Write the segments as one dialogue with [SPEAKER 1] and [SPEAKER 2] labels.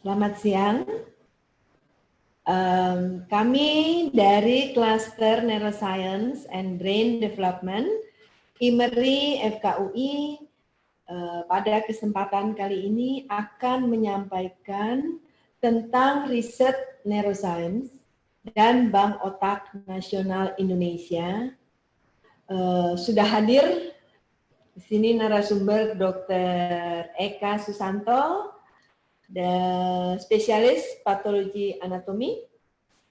[SPEAKER 1] Selamat siang. Kami dari Cluster Neuroscience and Brain Development, IMERI FKUI, pada kesempatan kali ini akan menyampaikan tentang riset neuroscience dan Bank Otak Nasional Indonesia. Sudah hadir di sini narasumber Dr. Eka Susanto, spesialis patologi anatomi,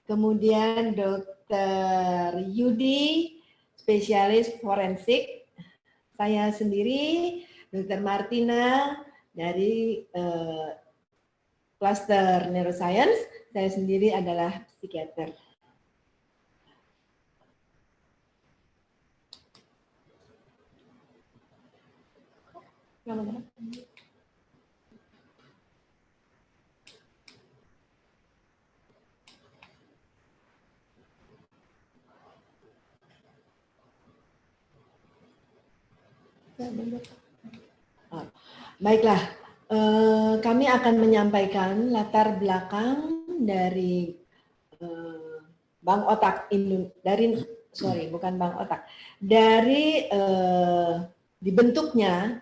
[SPEAKER 1] kemudian Dr. Yudi, spesialis forensik, saya sendiri Dr. Martina dari Cluster Neuroscience, saya sendiri adalah psikiater. Baiklah, kami akan menyampaikan latar belakang dari Bank Otak dari dibentuknya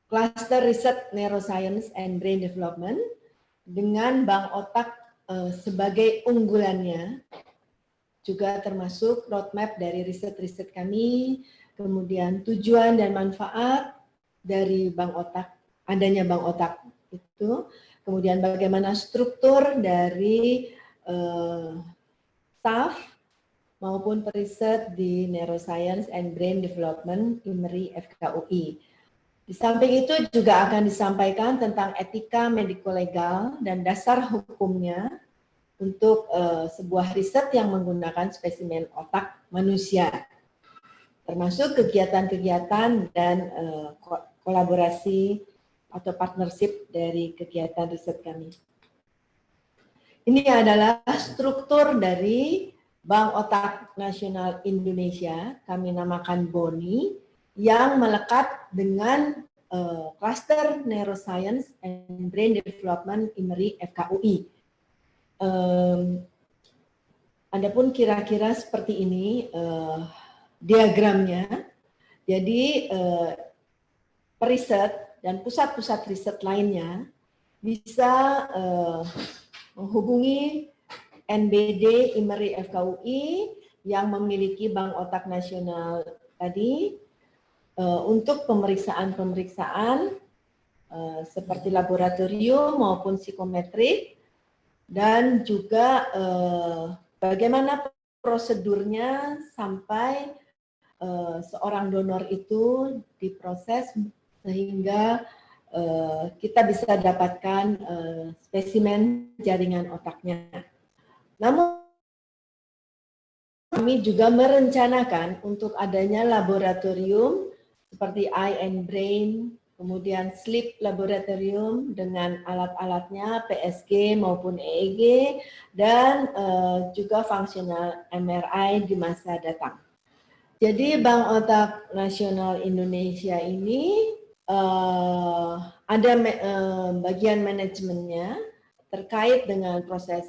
[SPEAKER 1] Cluster Research Neuroscience and Brain Development dengan Bank Otak sebagai unggulannya, juga termasuk roadmap dari riset-riset kami, kemudian tujuan dan manfaat dari Bank Otak, adanya Bank Otak itu, kemudian bagaimana struktur dari staff maupun periset di Neuroscience and Brain Development IMERI FKUI. Di samping itu juga akan disampaikan tentang etika mediko-legal dan dasar hukumnya untuk sebuah riset yang menggunakan spesimen otak manusia, termasuk kegiatan-kegiatan dan kolaborasi atau partnership dari kegiatan riset kami. Ini adalah struktur dari Bank Otak Nasional Indonesia, kami namakan BONI, yang melekat dengan Cluster Neuroscience and Brain Development IMERI FKUI. Adapun kira-kira seperti ini diagramnya. Jadi periset dan pusat-pusat riset lainnya bisa menghubungi NBD IMERI FKUI yang memiliki Bank Otak Nasional tadi untuk pemeriksaan-pemeriksaan seperti laboratorium maupun psikometrik, dan juga bagaimana prosedurnya sampai seorang donor itu diproses sehingga kita bisa dapatkan spesimen jaringan otaknya. Namun kami juga merencanakan untuk adanya laboratorium seperti Eye and Brain, kemudian Sleep Laboratorium dengan alat-alatnya PSG maupun EEG, dan juga fungsional MRI di masa datang. Jadi Bank Otak Nasional Indonesia ini ada bagian manajemennya terkait dengan proses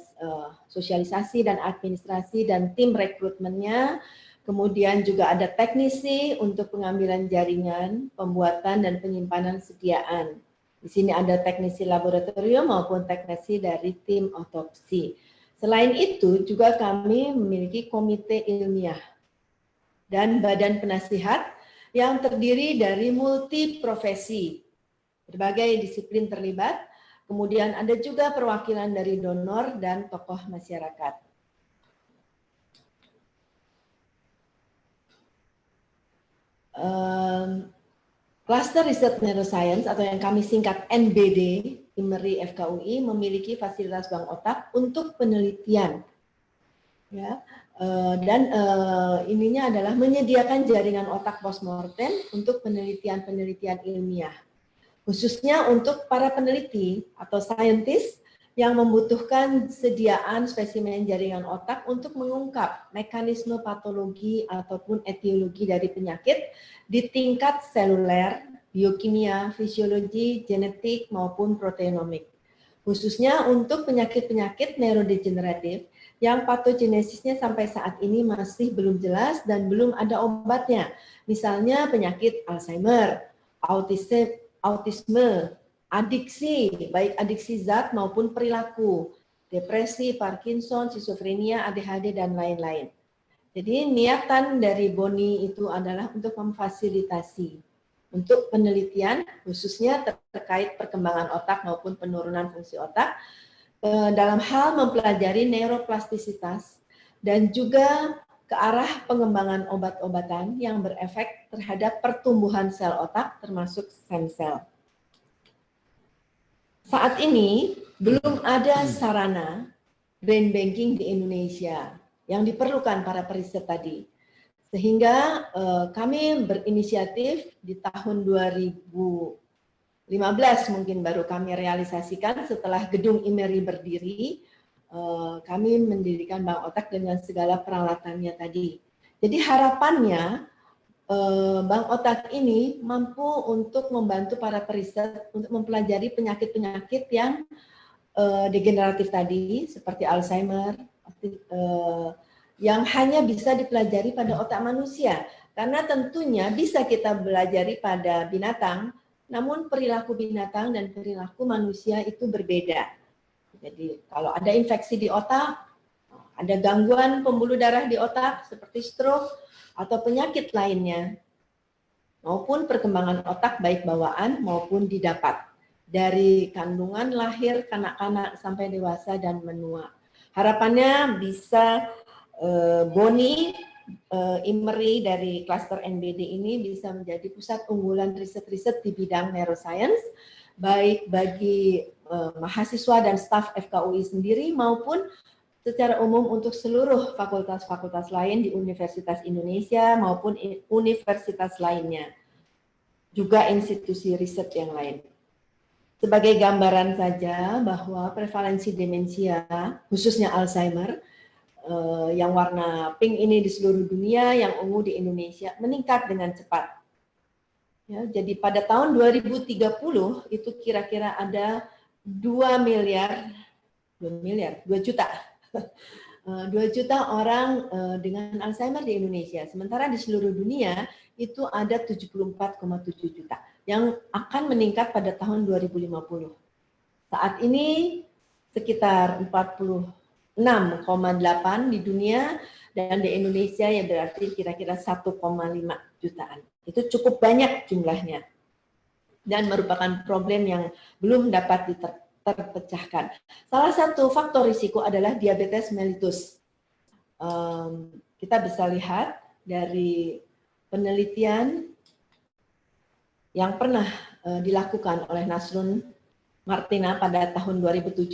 [SPEAKER 1] sosialisasi dan administrasi dan tim rekrutmennya, kemudian juga ada teknisi untuk pengambilan jaringan, pembuatan dan penyimpanan sediaan. Di sini ada teknisi laboratorium maupun teknisi dari tim otopsi. Selain itu juga kami memiliki komite ilmiah dan badan penasihat yang terdiri dari multi profesi, berbagai disiplin terlibat. Kemudian ada juga perwakilan dari donor dan tokoh masyarakat. Cluster Research Neuroscience atau yang kami singkat NBD IMERI FKUI memiliki fasilitas Bank Otak untuk penelitian, ya, dan ininya adalah menyediakan jaringan otak postmortem untuk penelitian-penelitian ilmiah, khususnya untuk para peneliti atau saintis yang membutuhkan sediaan spesimen jaringan otak untuk mengungkap mekanisme patologi ataupun etiologi dari penyakit di tingkat seluler, biokimia, fisiologi, genetik, maupun proteinomik. khususnya untuk penyakit-penyakit neurodegeneratif yang patogenesisnya sampai saat ini masih belum jelas dan belum ada obatnya. Misalnya penyakit Alzheimer, autisme, adiksi, baik adiksi zat maupun perilaku, depresi, Parkinson, skizofrenia, ADHD, dan lain-lain. Jadi niatan dari BONI itu adalah untuk memfasilitasi untuk penelitian khususnya terkait perkembangan otak maupun penurunan fungsi otak dalam hal mempelajari neuroplastisitas dan juga ke arah pengembangan obat-obatan yang berefek terhadap pertumbuhan sel otak termasuk stem cell. Saat ini belum ada sarana brain banking di Indonesia yang diperlukan para periset tadi. Sehingga kami berinisiatif di tahun 2015 mungkin baru kami realisasikan setelah gedung IMERI berdiri, kami mendirikan Bank Otak dengan segala peralatannya tadi. Jadi harapannya Bank Otak ini mampu untuk membantu para periset untuk mempelajari penyakit-penyakit yang degeneratif tadi, seperti Alzheimer, yang hanya bisa dipelajari pada otak manusia. Karena tentunya bisa kita belajari pada binatang, namun perilaku binatang dan perilaku manusia itu berbeda. Jadi kalau ada infeksi di otak, ada gangguan pembuluh darah di otak seperti stroke, atau penyakit lainnya, maupun perkembangan otak baik bawaan maupun didapat dari kandungan lahir kanak-kanak sampai dewasa dan menua. Harapannya bisa BONI, IMERI dari klaster NBD ini bisa menjadi pusat unggulan riset-riset di bidang neuroscience, baik bagi mahasiswa dan staf FKUI sendiri maupun secara umum untuk seluruh fakultas-fakultas lain di Universitas Indonesia maupun universitas lainnya, juga institusi riset yang lain. Sebagai gambaran saja bahwa prevalensi demensia, khususnya Alzheimer, yang warna pink ini di seluruh dunia, yang ungu di Indonesia, meningkat dengan cepat. Ya, jadi pada tahun 2030 itu kira-kira ada 2 juta 2 juta orang dengan Alzheimer di Indonesia. Sementara di seluruh dunia itu ada 74,7 juta yang akan meningkat pada tahun 2050. Saat ini sekitar 46,8 di dunia dan di Indonesia ya berarti kira-kira 1,5 jutaan. Itu cukup banyak jumlahnya dan merupakan problem yang belum dapat terpecahkan. Salah satu faktor risiko adalah diabetes mellitus. Kita bisa lihat dari penelitian yang pernah dilakukan oleh Nasrun Martina pada tahun 2007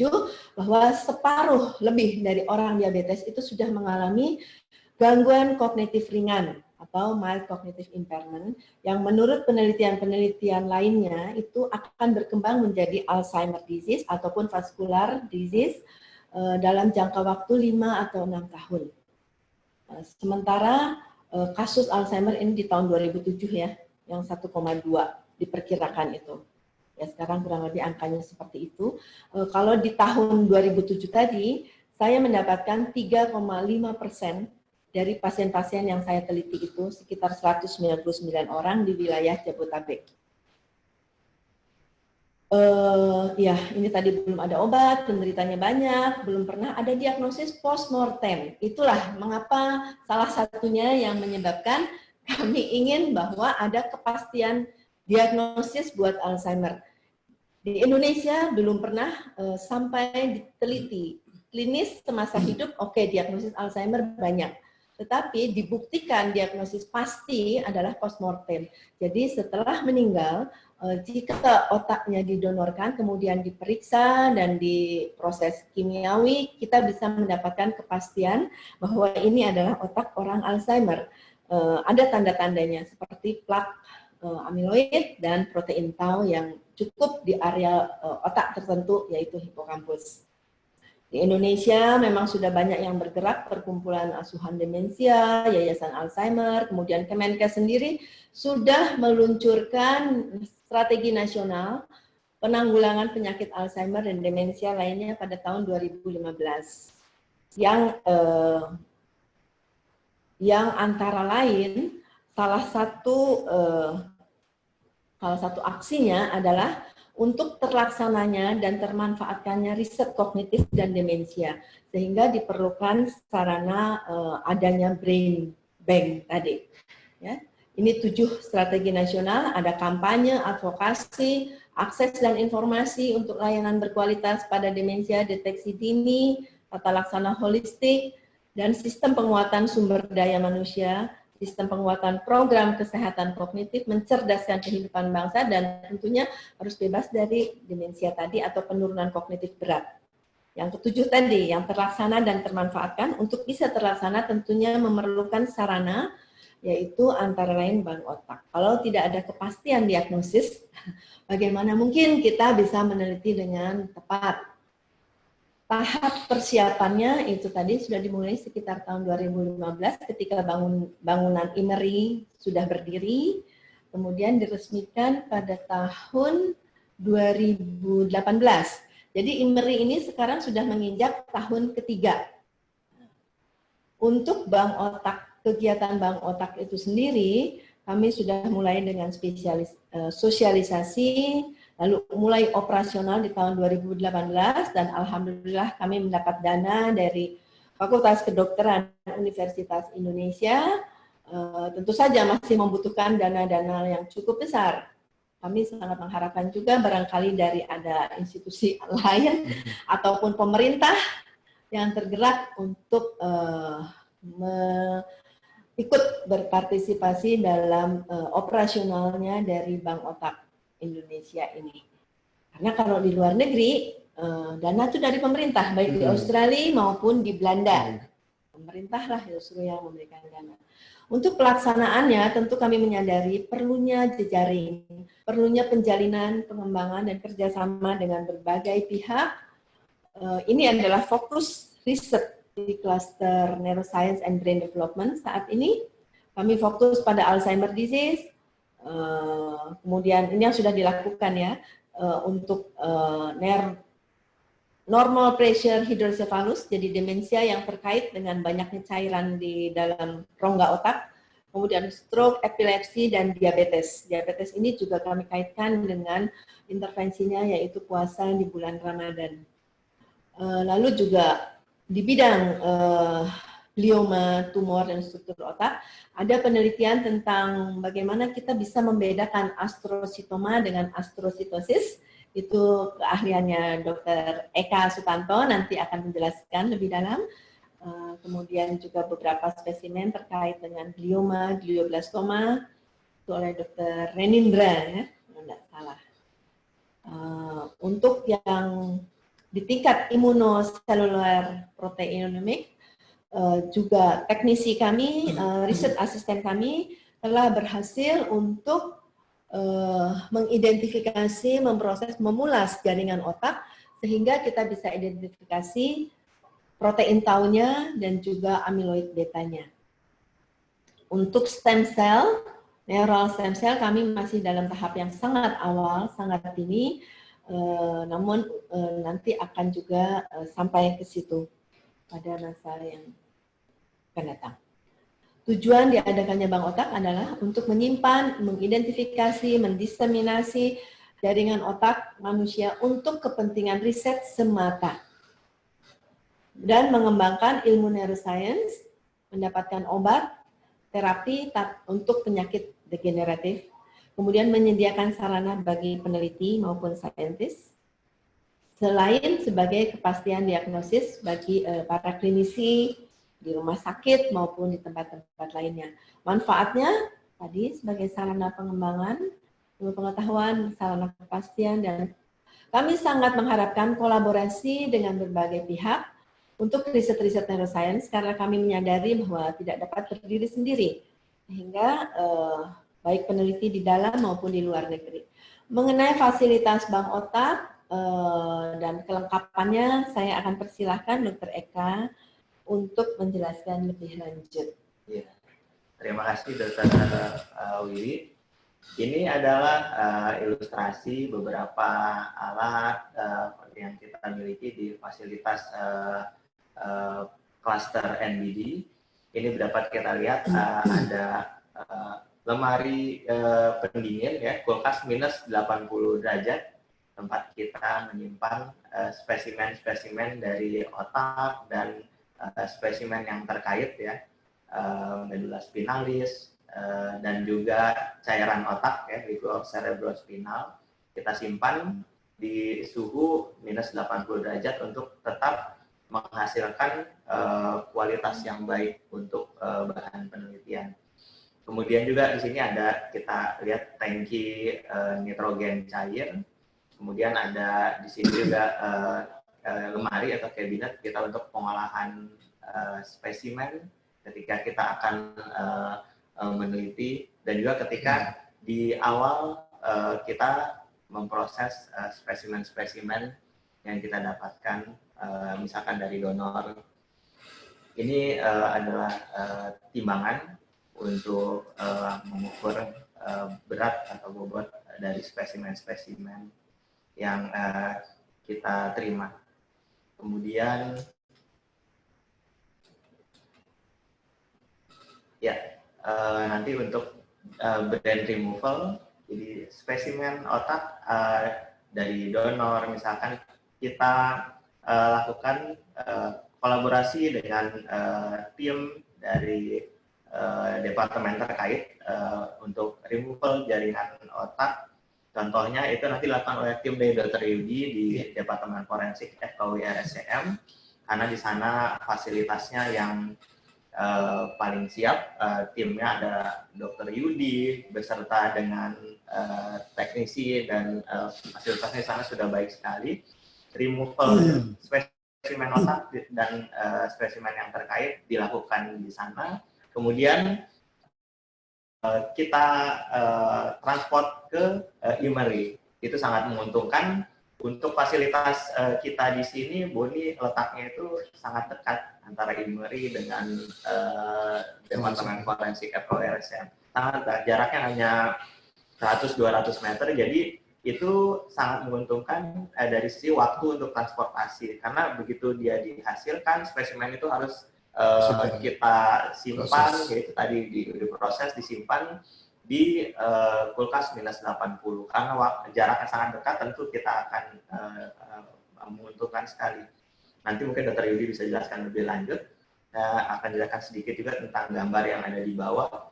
[SPEAKER 1] bahwa separuh lebih dari orang diabetes itu sudah mengalami gangguan kognitif ringan atau mild cognitive impairment yang menurut penelitian-penelitian lainnya itu akan berkembang menjadi Alzheimer disease ataupun vascular disease dalam jangka waktu 5 atau 6 tahun. Sementara kasus Alzheimer ini di tahun 2007 ya, yang 1,2 diperkirakan itu. Ya sekarang kurang lebih angkanya seperti itu. Kalau di tahun 2007 tadi, saya mendapatkan 3,5% dari pasien-pasien yang saya teliti itu sekitar 199 orang di wilayah Jabodetabek. Ya, ini tadi belum ada obat, penderitanya banyak, belum pernah ada diagnosis postmortem. Itulah mengapa salah satunya yang menyebabkan kami ingin bahwa ada kepastian diagnosis buat Alzheimer. Di Indonesia belum pernah sampai diteliti. Klinis semasa hidup, oke, diagnosis Alzheimer banyak. Tetapi dibuktikan diagnosis pasti adalah postmortem. Jadi setelah meninggal, jika otaknya didonorkan, kemudian diperiksa dan diproses kimiawi, kita bisa mendapatkan kepastian bahwa ini adalah otak orang Alzheimer. Ada tanda-tandanya seperti plak amiloid dan protein tau yang cukup di area otak tertentu, yaitu hipokampus. Di Indonesia memang sudah banyak yang bergerak, perkumpulan asuhan demensia, yayasan Alzheimer, kemudian Kemenkes sendiri sudah meluncurkan strategi nasional penanggulangan penyakit Alzheimer dan demensia lainnya pada tahun 2015. Yang antara lain salah satu aksinya adalah untuk terlaksananya dan termanfaatkannya riset kognitif dan demensia, sehingga diperlukan sarana adanya brain bank tadi. Ya. Ini 7 strategi nasional, ada kampanye, advokasi, akses dan informasi untuk layanan berkualitas pada demensia, deteksi dini, tata laksana holistik, dan sistem penguatan sumber daya manusia, sistem penguatan program kesehatan kognitif, mencerdaskan kehidupan bangsa, dan tentunya harus bebas dari demensia tadi atau penurunan kognitif berat. Yang ke-7 tadi, yang terlaksana dan termanfaatkan. Untuk bisa terlaksana tentunya memerlukan sarana, yaitu antara lain bank otak. Kalau tidak ada kepastian diagnosis, bagaimana mungkin kita bisa meneliti dengan tepat? Tahap persiapannya itu tadi sudah dimulai sekitar tahun 2015 ketika bangunan IMERI sudah berdiri, kemudian diresmikan pada tahun 2018. Jadi IMERI ini sekarang sudah menginjak tahun ketiga. Untuk bank otak, kegiatan bank otak itu sendiri, kami sudah mulai dengan sosialisasi, lalu mulai operasional di tahun 2018, dan alhamdulillah kami mendapat dana dari Fakultas Kedokteran Universitas Indonesia. Tentu saja masih membutuhkan dana-dana yang cukup besar. Kami sangat mengharapkan juga barangkali dari ada institusi lain ataupun pemerintah yang tergerak untuk ikut berpartisipasi dalam operasionalnya dari Bank Otak Indonesia ini. Karena kalau di luar negeri, dana itu dari pemerintah, baik di Australia maupun di Belanda. Pemerintah lah justru yang memberikan dana. Untuk pelaksanaannya tentu kami menyadari perlunya jejaring, perlunya penjalinan, pengembangan, dan kerjasama dengan berbagai pihak. Ini adalah fokus riset di cluster Neuroscience and Brain Development saat ini. Kami fokus pada Alzheimer disease, kemudian ini yang sudah dilakukan ya, untuk normal pressure hydrocephalus, jadi demensia yang terkait dengan banyaknya cairan di dalam rongga otak, kemudian stroke, epilepsi, dan diabetes. Diabetes ini juga kami kaitkan dengan intervensinya yaitu puasa di bulan Ramadan. Lalu juga di bidang glioma, tumor, dan struktur otak, ada penelitian tentang bagaimana kita bisa membedakan astrositoma dengan astrositosis. Itu keahliannya Dr. Eka Sutanto, nanti akan menjelaskan lebih dalam. Kemudian juga beberapa spesimen terkait dengan glioma, glioblastoma, itu oleh Dr. Renindra, ya, kalau tidak salah. Untuk yang di tingkat imunoseluler proteinomik, juga teknisi kami, riset asisten kami telah berhasil untuk mengidentifikasi, memproses, memulas jaringan otak sehingga kita bisa identifikasi protein taunya dan juga amyloid betanya. Untuk stem cell, neural stem cell, kami masih dalam tahap yang sangat awal, sangat dini, namun nanti akan juga sampai ke situ pada masa yang akan datang. Tujuan diadakannya Bank Otak adalah untuk menyimpan, mengidentifikasi, mendiseminasi jaringan otak manusia untuk kepentingan riset semata dan mengembangkan ilmu neuroscience, mendapatkan obat, terapi untuk penyakit degeneratif, kemudian menyediakan sarana bagi peneliti maupun saintis, selain sebagai kepastian diagnosis bagi para klinisi di rumah sakit maupun di tempat-tempat lainnya. Manfaatnya tadi sebagai sarana pengembangan, ilmu pengetahuan, sarana kepastian, dan kami sangat mengharapkan kolaborasi dengan berbagai pihak untuk riset-riset neuroscience karena kami menyadari bahwa tidak dapat berdiri sendiri, sehingga baik peneliti di dalam maupun di luar negeri. Mengenai fasilitas Bank Otak dan kelengkapannya, saya akan persilahkan Dr. Eka untuk menjelaskan lebih lanjut.
[SPEAKER 2] Ya. Terima kasih Dr. Wiwi. Ini adalah ilustrasi beberapa alat yang kita miliki di fasilitas cluster NBD. Ini dapat kita lihat ada lemari pendingin ya, kulkas minus 80 derajat, tempat kita menyimpan spesimen-spesimen dari otak dan spesimen yang terkait ya, medula spinalis, dan juga cairan otak ya, liquor cerebrospinal, kita simpan di suhu minus 80 derajat untuk tetap menghasilkan kualitas yang baik untuk bahan penelitian. Kemudian juga di sini ada, kita lihat tangki nitrogen cair. Kemudian ada di sini juga lemari atau kabinet kita untuk pengolahan spesimen ketika kita akan meneliti, dan juga ketika di awal kita memproses spesimen-spesimen yang kita dapatkan, misalkan dari donor. Ini adalah timbangan untuk mengukur berat atau bobot dari spesimen-spesimen yang kita terima. Kemudian ya, nanti untuk brain removal, jadi spesimen otak dari donor misalkan kita lakukan kolaborasi dengan tim dari departemen terkait untuk removal jaringan otak. Contohnya itu nanti dilakukan oleh tim dari Dr. Yudi di Departemen Forensik FKUI RSCM, karena di sana fasilitasnya yang paling siap. Timnya ada Dr. Yudi beserta dengan teknisi, dan fasilitasnya di sana sudah baik sekali. Removal spesimen otak dan spesimen yang terkait dilakukan di sana. Kemudian kita transport ke Imeri. Itu sangat menguntungkan. Untuk fasilitas kita di sini, Boni letaknya itu sangat dekat antara Imeri dengan Departemen Forensik FKUI RSCM. Sangat dekat, jaraknya hanya 100-200 meter, jadi itu sangat menguntungkan dari sisi waktu untuk transportasi, karena begitu dia dihasilkan, spesimen itu harus kita simpan, yaitu tadi diproses, disimpan di kulkas minus 80. Karena jaraknya sangat dekat, tentu kita akan menguntungkan sekali. Nanti mungkin Dr. Yudi bisa jelaskan lebih lanjut. Akan jelaskan sedikit juga tentang gambar yang ada di bawah,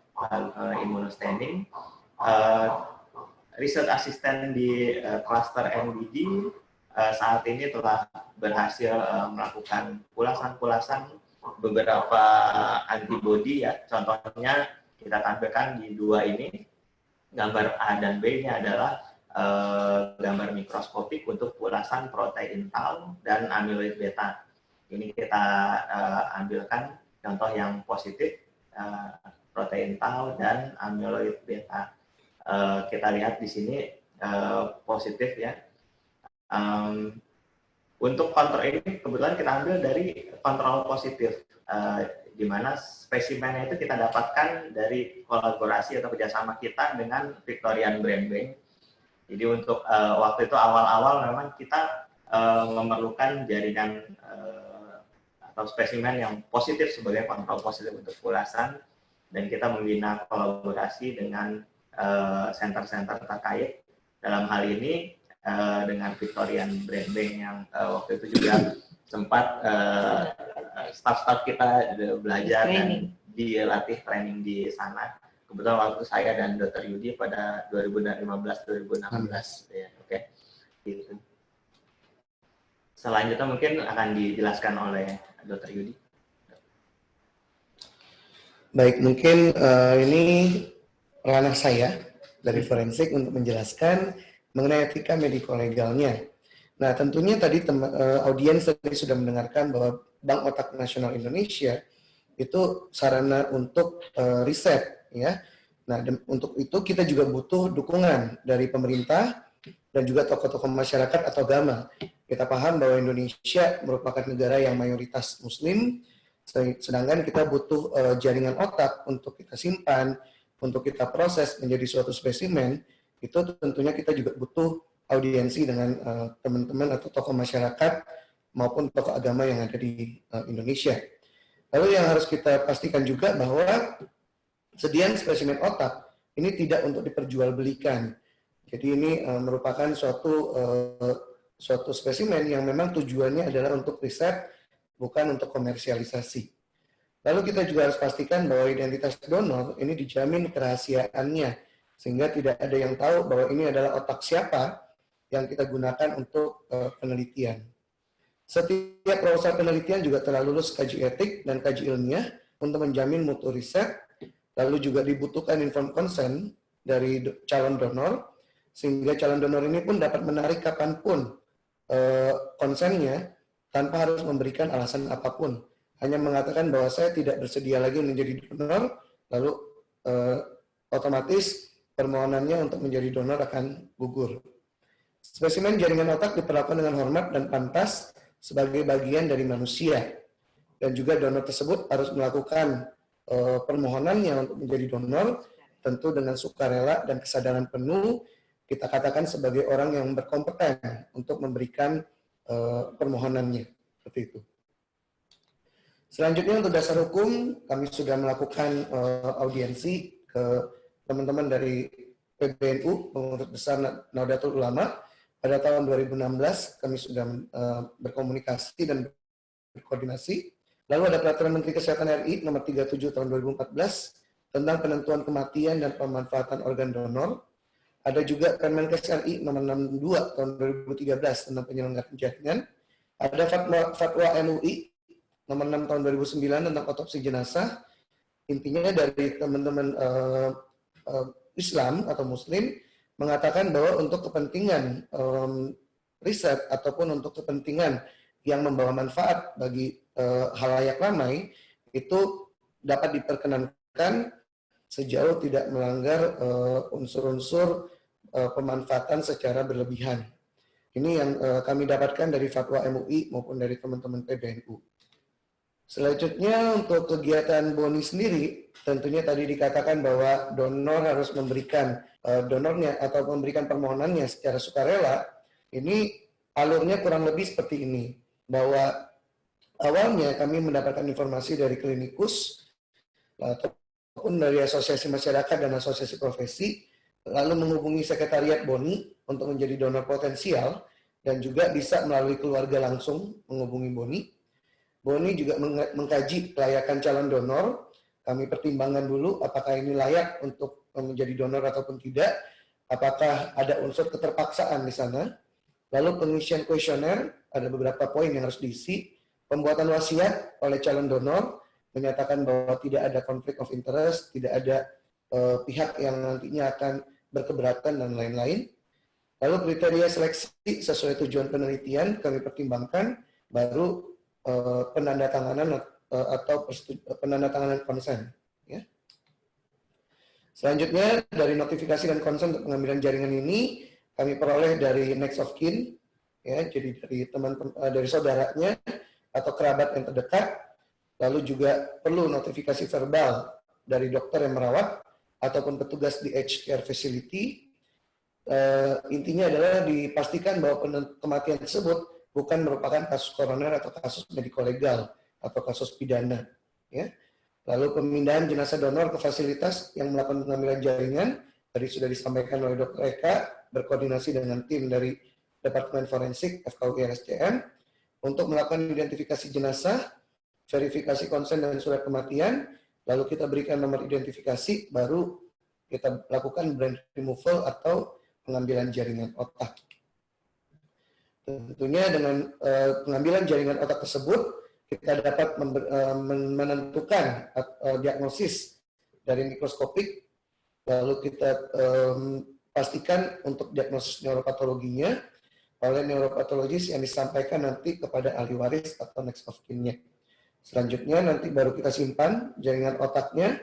[SPEAKER 2] immunostaining. Research assistant di cluster NBD saat ini telah berhasil melakukan pulasan-pulasan beberapa antibody ya. Contohnya kita tampilkan di dua ini, gambar A dan B. Ini adalah gambar mikroskopik untuk pulasan protein tau dan amyloid beta. Ini kita ambilkan contoh yang positif, protein tau dan amyloid beta. Kita lihat di sini positif ya. Untuk kontrol ini kebetulan kita ambil dari kontrol positif, di mana spesimennya itu kita dapatkan dari kolaborasi atau kerjasama kita dengan Victorian Brain Bank. Jadi untuk waktu itu awal-awal memang kita memerlukan jaringan atau spesimen yang positif sebagai kontrol positif untuk pulasan, dan kita membina kolaborasi dengan center-center terkait. Dalam hal ini dengan Victorian Brain Bank yang waktu itu juga sempat staff-staff kita belajar dan dilatih training di sana. Kebetulan waktu saya dan Dr. Yudi pada 2015-2016 ya, oke. Gitu. Selanjutnya mungkin akan dijelaskan oleh Dr. Yudi.
[SPEAKER 3] Baik, mungkin ini ranah saya dari forensik untuk menjelaskan mengenai etika mediko-legalnya. Nah, tentunya tadi audiens tadi sudah mendengarkan bahwa Bank Otak Nasional Indonesia itu sarana untuk riset, ya. Nah, untuk itu kita juga butuh dukungan dari pemerintah dan juga tokoh-tokoh masyarakat atau agama. Kita paham bahwa Indonesia merupakan negara yang mayoritas Muslim, sedangkan kita butuh jaringan otak untuk kita simpan, untuk kita proses menjadi suatu spesimen, itu tentunya kita juga butuh audiensi dengan teman-teman atau tokoh masyarakat maupun tokoh agama yang ada di Indonesia. Lalu yang harus kita pastikan juga bahwa sediaan spesimen otak ini tidak untuk diperjualbelikan. Jadi ini merupakan suatu spesimen yang memang tujuannya adalah untuk riset, bukan untuk komersialisasi. Lalu kita juga harus pastikan bahwa identitas donor ini dijamin kerahasiaannya, sehingga tidak ada yang tahu bahwa ini adalah otak siapa yang kita gunakan untuk penelitian. Setiap proposal penelitian juga telah lulus kaji etik dan kaji ilmiah untuk menjamin mutu riset, lalu juga dibutuhkan informed consent dari calon donor, sehingga calon donor ini pun dapat menarik kapanpun konsennya tanpa harus memberikan alasan apapun. Hanya mengatakan bahwa saya tidak bersedia lagi menjadi donor, lalu otomatis permohonannya untuk menjadi donor akan gugur. Spesimen jaringan otak diperlakukan dengan hormat dan pantas sebagai bagian dari manusia. Dan juga donor tersebut harus melakukan permohonannya untuk menjadi donor, tentu dengan sukarela dan kesadaran penuh, kita katakan sebagai orang yang berkompeten untuk memberikan permohonannya. Seperti itu. Selanjutnya untuk dasar hukum, kami sudah melakukan audiensi ke teman-teman dari PBNU, Pengurus Besar Nahdlatul Ulama. Pada tahun 2016 kami sudah berkomunikasi dan berkoordinasi. Lalu ada Peraturan Menteri Kesehatan RI nomor 37 tahun 2014 tentang penentuan kematian dan pemanfaatan organ donor. Ada juga Permenkes RI nomor 62 tahun 2013 tentang penyelenggaraan jaringan. Ada Fatwa MUI nomor 6 tahun 2009 tentang otopsi jenazah. Intinya dari teman-teman Islam atau Muslim mengatakan bahwa untuk kepentingan riset ataupun untuk kepentingan yang membawa manfaat bagi halayak ramai itu dapat diperkenankan sejauh tidak melanggar unsur-unsur pemanfaatan secara berlebihan. Ini yang kami dapatkan dari Fatwa MUI maupun dari teman-teman PBNU. Selanjutnya untuk kegiatan BONI sendiri, tentunya tadi dikatakan bahwa donor harus memberikan donornya atau memberikan permohonannya secara sukarela. Ini alurnya kurang lebih seperti ini, bahwa awalnya kami mendapatkan informasi dari klinikus ataupun dari asosiasi masyarakat dan asosiasi profesi, lalu menghubungi sekretariat BONI untuk menjadi donor potensial dan juga bisa melalui keluarga langsung menghubungi BONI. BONI juga mengkaji kelayakan calon donor. Kami pertimbangkan dulu apakah ini layak untuk menjadi donor ataupun tidak, apakah ada unsur keterpaksaan di sana. Lalu pengisian kuesioner, ada beberapa poin yang harus diisi. Pembuatan wasiat oleh calon donor, menyatakan bahwa tidak ada konflik of interest, tidak ada pihak yang nantinya akan berkeberatan dan lain-lain. Lalu kriteria seleksi sesuai tujuan penelitian kami pertimbangkan, baru penandatanganan atau penandatanganan konsen. Ya. Selanjutnya dari notifikasi dan konsen untuk pengambilan jaringan ini kami peroleh dari next of kin, ya, jadi dari dari saudaranya atau kerabat yang terdekat. Lalu juga perlu notifikasi verbal dari dokter yang merawat ataupun petugas di aged care facility. Intinya adalah dipastikan bahwa kematian tersebut bukan merupakan kasus koroner atau kasus mediko-legal atau kasus pidana. Ya. Lalu pemindahan jenazah donor ke fasilitas yang melakukan pengambilan jaringan, tadi sudah disampaikan oleh Dr. Eka, berkoordinasi dengan tim dari Departemen Forensik FKUI RSCM untuk melakukan identifikasi jenazah, verifikasi konsen dan surat kematian, lalu kita berikan nomor identifikasi, baru kita lakukan brain removal atau pengambilan jaringan otak. Tentunya dengan pengambilan jaringan otak tersebut, kita dapat menentukan diagnosis dari mikroskopik, lalu kita pastikan untuk diagnosis neuropatologinya oleh neuropatologis yang disampaikan nanti kepada ahli waris atau next of kin-nya. Selanjutnya nanti baru kita simpan jaringan otaknya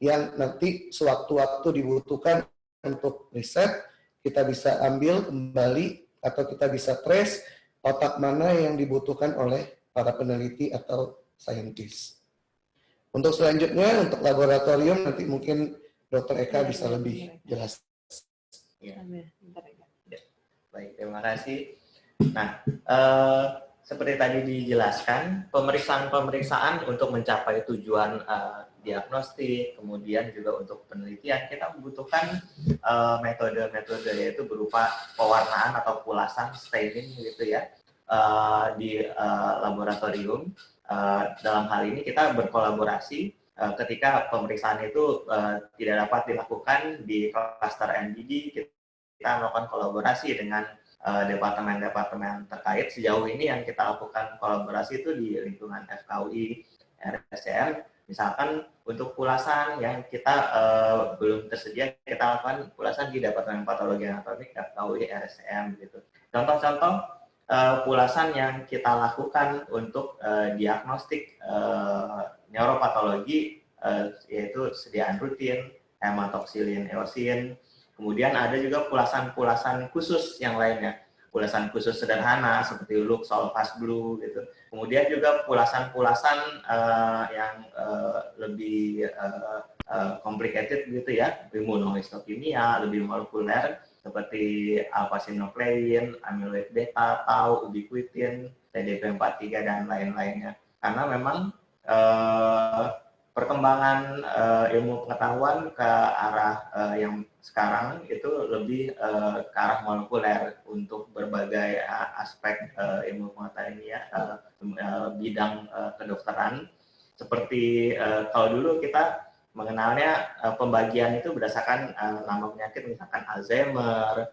[SPEAKER 3] yang nanti sewaktu-waktu dibutuhkan untuk riset, kita bisa ambil kembali atau kita bisa trace otak mana yang dibutuhkan oleh para peneliti atau saintis. Untuk selanjutnya, untuk laboratorium nanti mungkin Dr. Eka
[SPEAKER 1] Iya,
[SPEAKER 3] bisa
[SPEAKER 1] iya,
[SPEAKER 3] lebih
[SPEAKER 1] benar.
[SPEAKER 3] jelas.
[SPEAKER 2] Ya.
[SPEAKER 1] Bentar, Eka.
[SPEAKER 2] Baik, terima kasih. Nah, seperti tadi dijelaskan, pemeriksaan-pemeriksaan untuk mencapai tujuan diagnostik, kemudian juga untuk penelitian, kita membutuhkan metode-metode yaitu berupa pewarnaan atau pulasan staining gitu ya di laboratorium. Dalam hal ini kita berkolaborasi ketika pemeriksaan itu tidak dapat dilakukan di klaster NDD, kita melakukan kolaborasi dengan departemen-departemen terkait. Sejauh ini yang kita lakukan kolaborasi itu di lingkungan FKUI, RSCM. Misalkan untuk pulasan yang kita belum tersedia, kita lakukan pulasan di Departemen Patologi Anatomik FKUI, RSCM gitu. Contoh-contoh pulasan yang kita lakukan untuk diagnostik neuropatologi yaitu sediaan rutin, hematoksilin, eosin. Kemudian ada juga pulasan-pulasan khusus yang lainnya, pulasan khusus sederhana seperti Lux, Solvas Blue gitu. Kemudian juga pulasan-pulasan yang lebih complicated gitu ya, imunohistokimia, lebih molekuler seperti alpha-sinuklein, amyloid beta, tau, ubiquitin, TDP43 dan lain-lainnya. Karena memang perkembangan ilmu pengetahuan ke arah yang sekarang itu lebih ke arah molekuler untuk berbagai aspek ilmu pengetahuan ini ya, bidang kedokteran. Seperti kalau dulu kita mengenalnya pembagian itu berdasarkan nama penyakit, misalkan Alzheimer,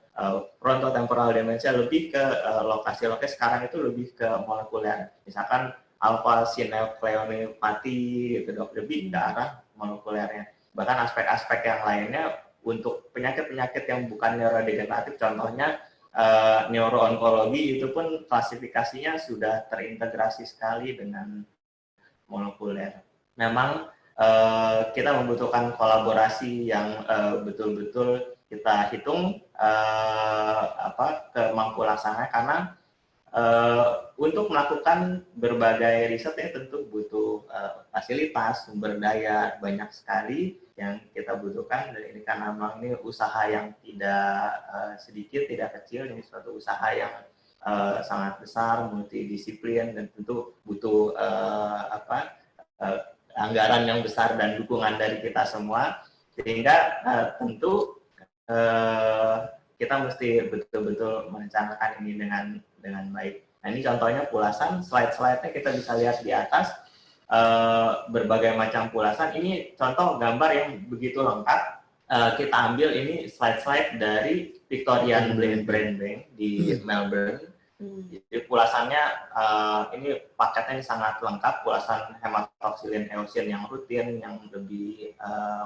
[SPEAKER 2] frontotemporal dementia, lebih ke lokasi-lokasi. Sekarang itu lebih ke molekuler, misalkan alpha-sinukleonopati gitu dok, lebih ke arah molekulernya. Bahkan aspek-aspek yang lainnya untuk penyakit-penyakit yang bukan neurodegeneratif, contohnya neuroonkologi, itu pun klasifikasinya sudah terintegrasi sekali dengan molekuler. Memang kita membutuhkan kolaborasi yang betul-betul kita hitung kemampuan laksana, karena untuk melakukan berbagai risetnya tentu butuh fasilitas, sumber daya banyak sekali yang kita butuhkan. Dan ini karena memang ini usaha yang tidak sedikit, tidak kecil, ini suatu usaha yang sangat besar, multidisiplin, dan tentu butuh anggaran yang besar dan dukungan dari kita semua, sehingga tentu kita mesti betul-betul merencanakan ini dengan baik. Nah, ini contohnya pulasan, slide-slide-nya kita bisa lihat di atas, berbagai macam pulasan. Ini contoh gambar yang begitu lengkap. Kita ambil ini slide-slide dari Victorian Brain Bank di Melbourne. Jadi pulasannya ini paketnya sangat lengkap, pulasan hematoksilin eosin yang rutin, yang lebih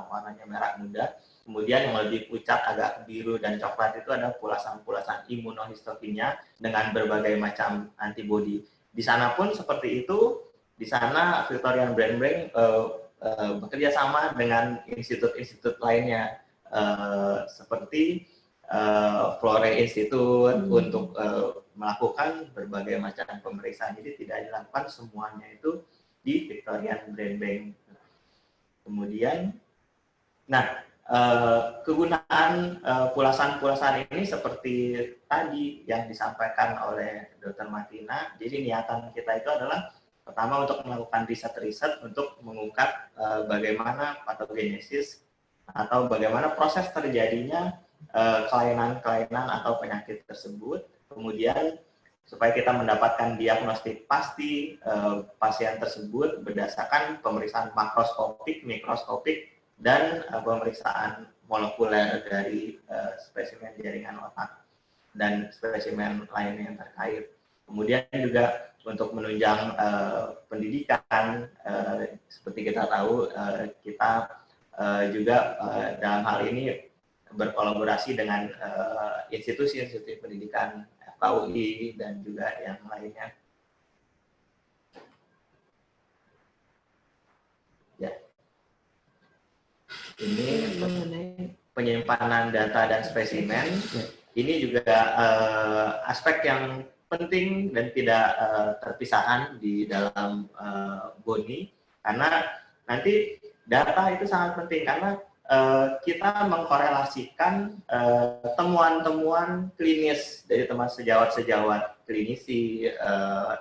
[SPEAKER 2] warnanya merah muda. Kemudian yang lebih pucat, agak biru dan coklat itu ada pulasan-pulasan imunohistokimia dengan berbagai macam antibodi. Di sana pun seperti itu. Di sana Victorian Brain Bank bekerja sama dengan institut-institut lainnya seperti Florey Institute untuk melakukan berbagai macam pemeriksaan. Jadi tidak dilakukan semuanya itu di Victorian Brain Bank. Kemudian, kegunaan pulasan-pulasan ini seperti tadi yang disampaikan oleh Dr. Martina. Jadi niatan kita itu adalah pertama untuk melakukan riset-riset untuk mengungkap bagaimana patogenesis atau bagaimana proses terjadinya kelainan-kelainan atau penyakit tersebut. Kemudian supaya kita mendapatkan diagnostik pasti pasien tersebut berdasarkan pemeriksaan makroskopik, mikroskopik, dan pemeriksaan molekuler dari spesimen jaringan otak dan spesimen lainnya yang terkait. Kemudian juga untuk menunjang pendidikan, seperti kita tahu, kita juga dalam hal ini berkolaborasi dengan institusi-institusi pendidikan FKUI dan juga yang lainnya. Ya. Ini penyimpanan data dan spesimen. Ini juga aspek yang penting dan tidak terpisahkan di dalam BONI, karena nanti data itu sangat penting, karena kita mengkorelasikan temuan-temuan klinis dari teman sejawat-sejawat klinisi,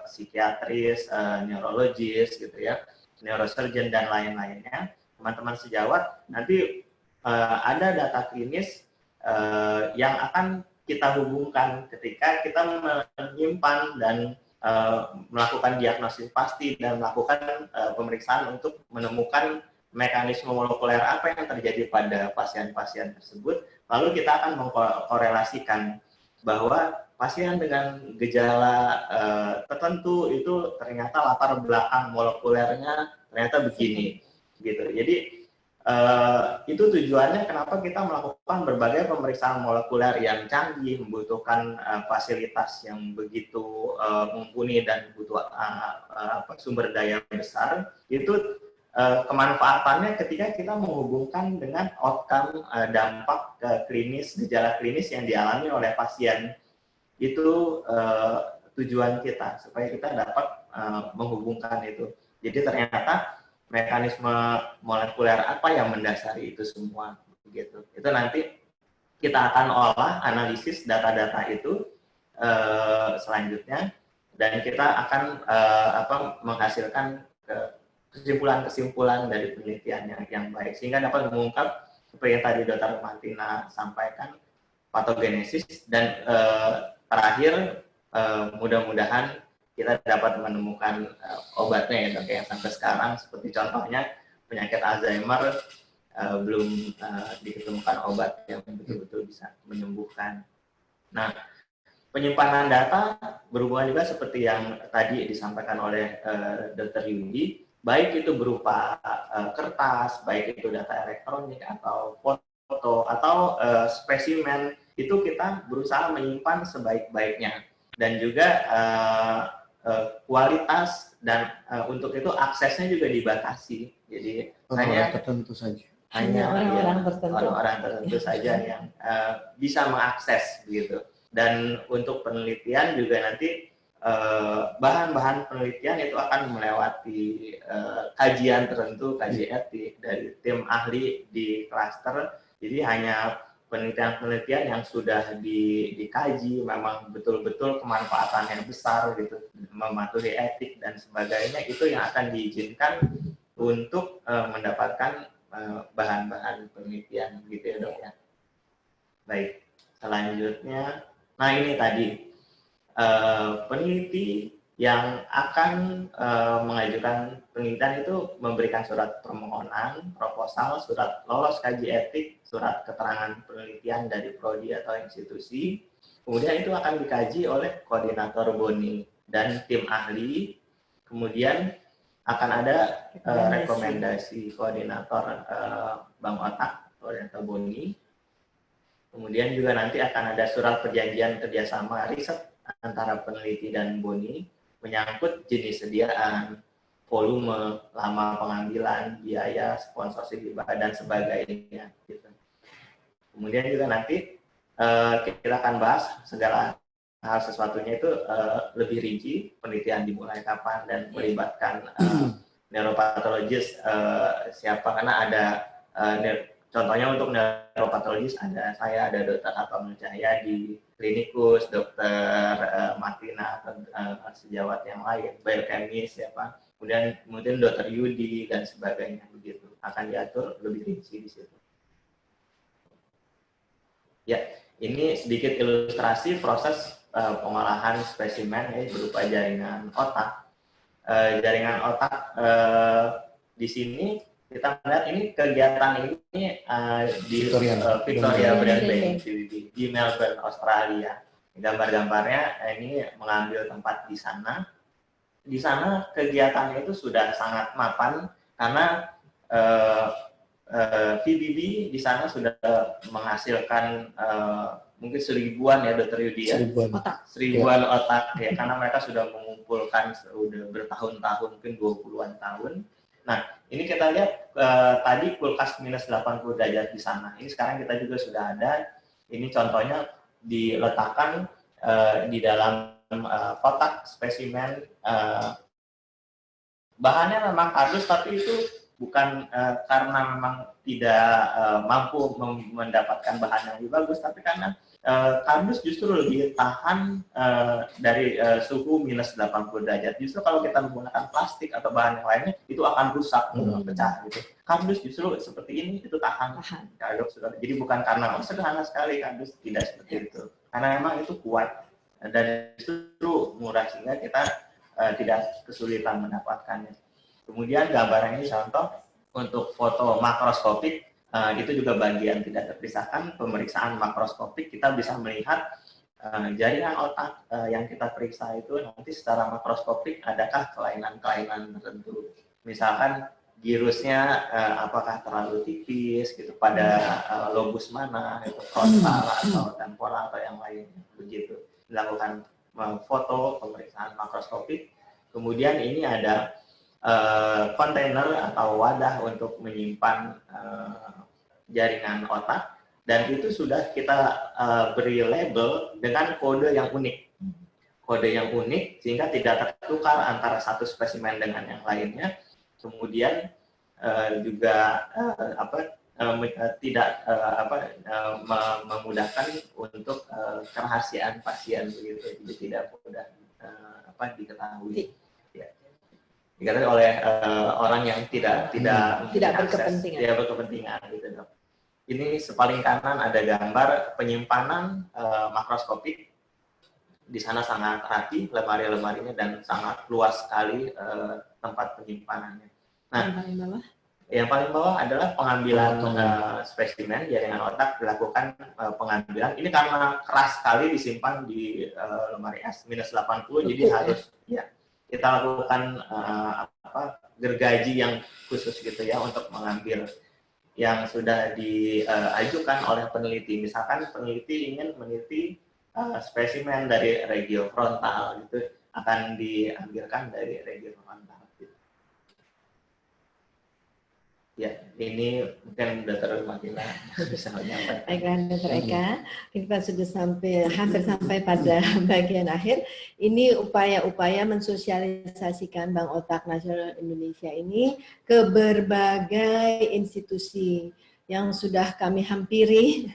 [SPEAKER 2] psikiatris, neurologis gitu ya, neurosurgeon dan lain-lainnya. Teman-teman sejawat nanti ada data klinis yang akan kita hubungkan ketika kita menyimpan dan melakukan diagnosis pasti dan melakukan pemeriksaan untuk menemukan mekanisme molekuler apa yang terjadi pada pasien-pasien tersebut, lalu kita akan mengkorelasikan bahwa pasien dengan gejala tertentu itu ternyata latar belakang molekulernya ternyata begini, gitu. Jadi itu tujuannya kenapa kita melakukan berbagai pemeriksaan molekuler yang canggih, membutuhkan fasilitas yang begitu mumpuni dan butuh sumber daya besar. Itu kemanfaatannya ketika kita menghubungkan dengan outcome dampak klinis, gejala klinis yang dialami oleh pasien. Itu tujuan kita, supaya kita dapat menghubungkan itu. Jadi ternyata mekanisme molekuler apa yang mendasari itu semua, gitu. Itu nanti kita akan olah, analisis data-data itu selanjutnya, dan kita akan menghasilkan kesimpulan-kesimpulan dari penelitian yang baik, sehingga dapat mengungkap seperti yang tadi Dr. Martina sampaikan, patogenesis, dan terakhir mudah-mudahan kita dapat menemukan obatnya ya dok ya. Sampai sekarang seperti contohnya penyakit Alzheimer belum ditemukan obat yang betul-betul bisa menyembuhkan. Nah, penyimpanan data berhubungan juga seperti yang tadi disampaikan oleh Dr. Yudi, baik itu berupa kertas, baik itu data elektronik atau foto atau spesimen, itu kita berusaha menyimpan sebaik-baiknya, dan juga kualitas dan untuk itu aksesnya juga dibatasi. Jadi hanya
[SPEAKER 3] tertentu saja.
[SPEAKER 1] Hanya orang-orang
[SPEAKER 2] tertentu saja yang bisa mengakses begitu. Dan untuk penelitian juga nanti bahan-bahan penelitian itu akan melewati kajian tertentu, kaji etik dari tim ahli di klaster. Jadi hanya penelitian-penelitian yang sudah dikaji, memang betul-betul kemanfaatannya besar gitu, mematuhi etik dan sebagainya, itu yang akan diizinkan untuk mendapatkan bahan-bahan penelitian gitu ya dok ya. Baik, selanjutnya, nah ini tadi peneliti yang akan mengajukan penelitian itu memberikan surat permohonan, proposal, surat lolos kaji etik, surat keterangan penelitian dari prodi atau institusi. Kemudian itu akan dikaji oleh koordinator BONI dan tim ahli. Kemudian akan ada rekomendasi koordinator Bank Otak, koordinator BONI. Kemudian juga nanti akan ada surat perjanjian kerjasama riset antara peneliti dan BONI menyangkut jenis sediaan, volume, lama pengambilan, biaya, sponsorship hibah dan sebagainya. Gitu. Kemudian juga nanti kita akan bahas segala hal sesuatunya itu lebih rinci, penelitian dimulai kapan dan melibatkan neuropatologis siapa, karena ada contohnya untuk neuropatologis ada saya, ada Dr. Atom Cahya di klinikus, Dr. Martina atau sejawat yang lain, biokemis siapa, kemudian Dr. Yudi dan sebagainya, begitu akan diatur lebih rinci di situ. Ya, ini sedikit ilustrasi proses pengolahan spesimen ya, berupa jaringan otak. Jaringan otak di sini kita melihat ini kegiatan ini di Victoria Brand Bank di Melbourne, Australia. Gambar-gambarnya ini mengambil tempat di sana. Di sana kegiatannya itu sudah sangat mapan karena VBB di sana sudah menghasilkan mungkin 1000-an ya Dr. Yudi ya, 1000-an otak ya, karena mereka sudah mengumpulkan sudah bertahun-tahun, mungkin 20-an tahun. Nah, ini kita lihat tadi kulkas minus 80 derajat di sana. Ini sekarang kita juga sudah ada. Ini contohnya diletakkan di dalam kotak spesimen. Bahannya memang kardus, tapi itu bukan karena memang tidak mampu mendapatkan bahan yang lebih bagus, tapi karena kardus justru lebih tahan dari suhu minus 80 derajat. Justru kalau kita menggunakan plastik atau bahan yang lainnya, itu akan rusak, pecah gitu. Kardus justru seperti ini, itu tahan. Jadi bukan karena sederhana sekali kardus, tidak seperti itu. Karena memang itu kuat dan justru murah sehingga kita tidak kesulitan mendapatkannya. Kemudian gambar ini contoh untuk foto makroskopik. Itu juga bagian tidak terpisahkan, pemeriksaan makroskopik. Kita bisa melihat jaringan otak yang kita periksa itu nanti secara makroskopik adakah kelainan-kelainan tertentu. Misalkan girusnya apakah terlalu tipis gitu pada lobus mana, itu frontal atau temporal atau yang lain, begitu. Dilakukan foto pemeriksaan makroskopik. Kemudian ini ada kontainer atau wadah untuk menyimpan jaringan otak, dan itu sudah kita beri label dengan kode yang unik. Kode yang unik sehingga tidak tertukar antara satu spesimen dengan yang lainnya. Kemudian juga tidak memudahkan untuk kerahasiaan pasien, begitu. Jadi tidak mudah diketahui. Dikatakan oleh orang yang tidak berkepentingan. Tidak berkepentingan, gitu, Dok. Ini sepaling kanan ada gambar penyimpanan makroskopik. Di sana sangat rapi lemari-lemarinya dan sangat luas sekali tempat penyimpanannya. Nah, yang paling bawah adalah pengambilan spesimen jaringan otak, dilakukan pengambilan. Ini karena keras sekali disimpan di lemari es minus 80, jadi harus kita lakukan gergaji yang khusus gitu ya untuk mengambil yang sudah diajukan oleh peneliti. Misalkan peneliti ingin meneliti spesimen dari regio frontal, gitu, akan diambilkan dari regio frontal. Ya, ini mungkin Dr. Martina bisa menyampaikan.
[SPEAKER 1] Baiklah, Dr. Eka, kita sudah hampir sampai pada bagian akhir. Ini upaya-upaya mensosialisasikan Bank Otak Nasional Indonesia ini ke berbagai institusi yang sudah kami hampiri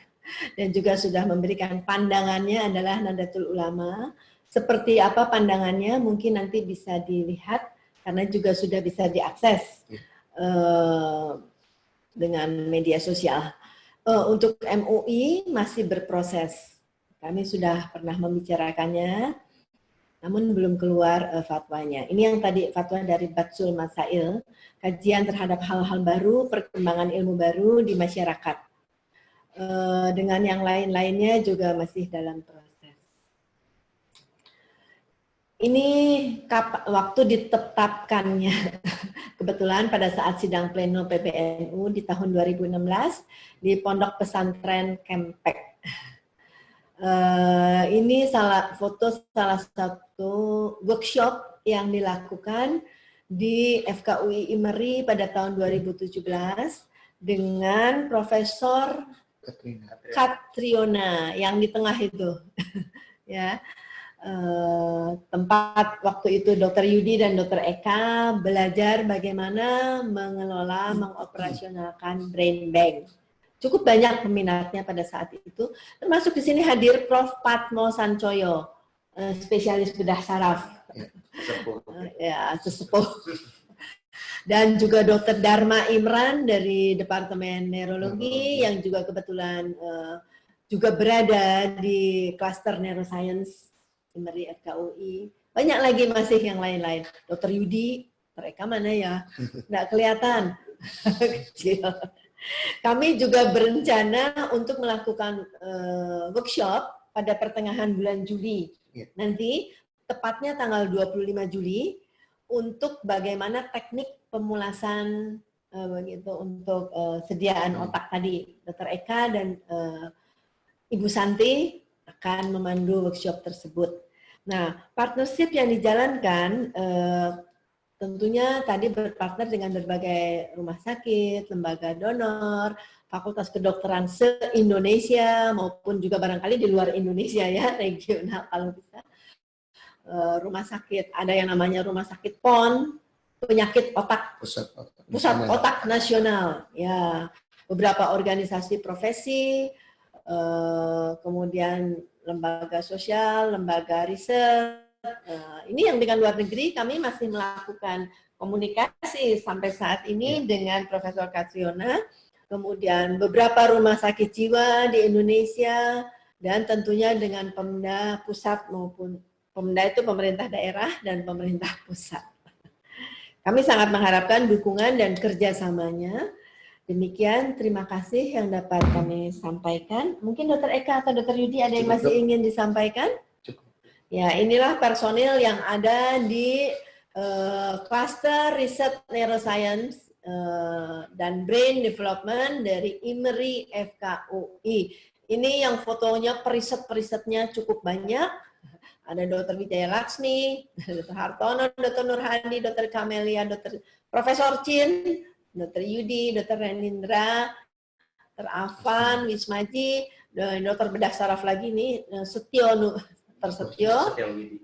[SPEAKER 1] dan juga sudah memberikan pandangannya adalah Nahdlatul Ulama. Seperti apa pandangannya mungkin nanti bisa dilihat karena juga sudah bisa diakses dengan media sosial. Untuk MUI masih berproses. Kami sudah pernah membicarakannya, namun belum keluar fatwanya. Ini yang tadi fatwa dari Batsul Masail, kajian terhadap hal-hal baru, perkembangan ilmu baru di masyarakat. Dengan yang lain-lainnya juga masih dalam proses. Ini waktu ditetapkannya, kebetulan pada saat sidang pleno PBNU di tahun 2016 di Pondok Pesantren Kempek. Ini foto salah satu workshop yang dilakukan di FKUI IMERI pada tahun 2017 dengan Profesor Katriona yang di tengah itu, ya. Tempat waktu itu Dr. Yudi dan Dr. Eka belajar bagaimana mengelola, mengoperasionalkan brain bank. Cukup banyak peminatnya pada saat itu, termasuk di sini hadir Prof. Patmo Sancoyo, spesialis bedah saraf, sesepuh. Dan juga Dr. Dharma Imran dari Departemen Neurologi yang juga kebetulan juga berada di klaster Neuroscience IMERI FKUI. Banyak lagi masih yang lain-lain. Dr. Yudi, mereka mana ya? Nggak kelihatan. Kecil. Kami juga berencana untuk melakukan workshop pada pertengahan bulan Juli. Nanti, tepatnya tanggal 25 Juli, untuk bagaimana teknik pemulasan begitu untuk sediaan otak tadi. Dr. Eka dan Ibu Santi akan memandu workshop tersebut. Nah, partnership yang dijalankan tentunya tadi berpartner dengan berbagai rumah sakit, lembaga donor, fakultas kedokteran se-Indonesia maupun juga barangkali di luar Indonesia ya, regional kalau bisa. Rumah sakit, ada yang namanya Rumah Sakit PON, penyakit otak,
[SPEAKER 3] Pusat
[SPEAKER 1] otak nasional, ya, beberapa organisasi profesi, kemudian lembaga sosial, lembaga riset. Ini yang dengan luar negeri kami masih melakukan komunikasi sampai saat ini dengan Profesor Katriona, kemudian beberapa rumah sakit jiwa di Indonesia, dan tentunya dengan Pemda pusat maupun Pemda itu pemerintah daerah dan pemerintah pusat. Kami sangat mengharapkan dukungan dan kerjasamanya. Demikian, terima kasih yang dapat kami sampaikan. Mungkin Dr. Eka atau Dr. Yudi ada yang masih ingin disampaikan? Ya, inilah personil yang ada di Cluster Research Neuroscience dan Brain Development dari IMERI FKUI. Ini yang fotonya periset-perisetnya cukup banyak. Ada Dr. Wijaya Laksmi, Dr. Hartono, Dr. Nurhadi, Dr. Kamelia, Dr. Profesor Chin, Dr. Yudi, Dr. Renindra, Dr. Afan, Wismaji, Dr. Bedah Saraf lagi nih, Setio,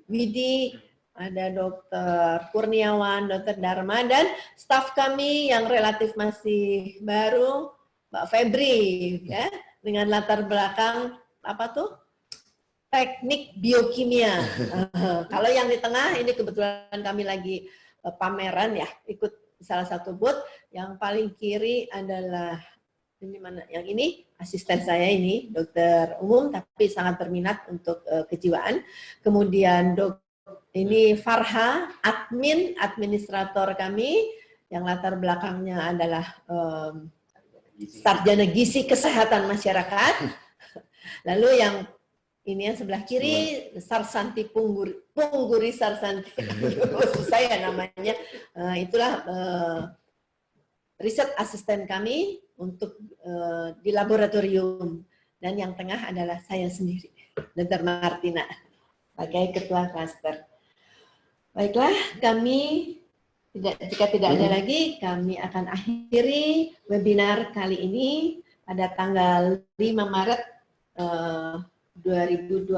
[SPEAKER 1] Widi, ada Dr. Kurniawan, Dr. Dharma, dan staf kami yang relatif masih baru, Mbak Febri, ya, dengan latar belakang apa tuh? Teknik biokimia. Kalau yang di tengah ini kebetulan kami lagi pameran ya, ikut salah satu booth. Yang paling kiri adalah ini mana? Yang ini asisten saya ini, dokter umum tapi sangat berminat untuk kejiwaan. Kemudian ini Farha, administrator kami yang latar belakangnya adalah sarjana gizi kesehatan masyarakat. Lalu yang ini yang sebelah kiri, Sarsanti Pungguri Sarsanti, saya namanya, itulah riset asisten kami untuk di laboratorium. Dan yang tengah adalah saya sendiri, Dr. Martina, sebagai ketua klaster. Baiklah, kami jika tidak ada lagi, kami akan akhiri webinar kali ini pada tanggal 5 Maret 2020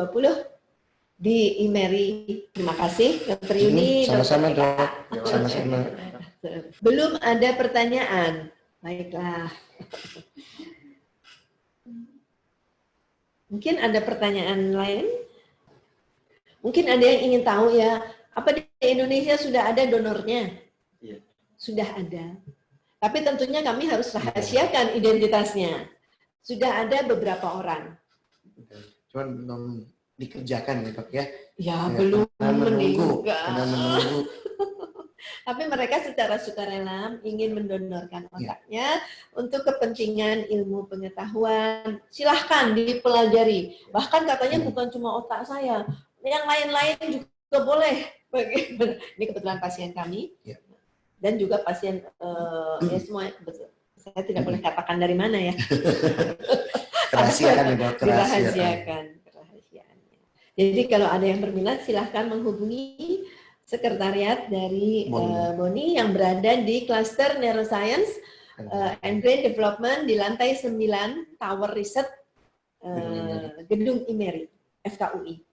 [SPEAKER 1] di IMERI. Terima kasih, Dr. Yuni.
[SPEAKER 3] Sama-sama, Dok. Sama-sama.
[SPEAKER 1] Belum ada pertanyaan. Baiklah. Mungkin ada pertanyaan lain? Mungkin ada yang ingin tahu ya, apa di Indonesia sudah ada donornya?
[SPEAKER 2] Iya.
[SPEAKER 1] Sudah ada. Tapi tentunya kami harus rahasiakan identitasnya. Sudah ada beberapa orang.
[SPEAKER 3] Cuman belum dikerjakan ya, Pak ya.
[SPEAKER 1] Ya, belum
[SPEAKER 3] menunggu.
[SPEAKER 1] meninggal. Tapi mereka secara sukarela ingin mendonorkan otaknya untuk kepentingan ilmu pengetahuan. Silahkan dipelajari. Bahkan katanya bukan cuma otak saya, yang lain-lain juga boleh. Ini kebetulan pasien kami dan juga pasien ya semua. Saya tidak boleh katakan dari mana ya.
[SPEAKER 3] Kerahasiaan ya, Dok.
[SPEAKER 1] Dirahasiakan kerahasiaannya. Jadi kalau ada yang berminat silahkan menghubungi sekretariat dari Boni yang berada di Cluster Neuroscience and Brain Development di lantai 9 Tower Research Gedung IMERI FKUI.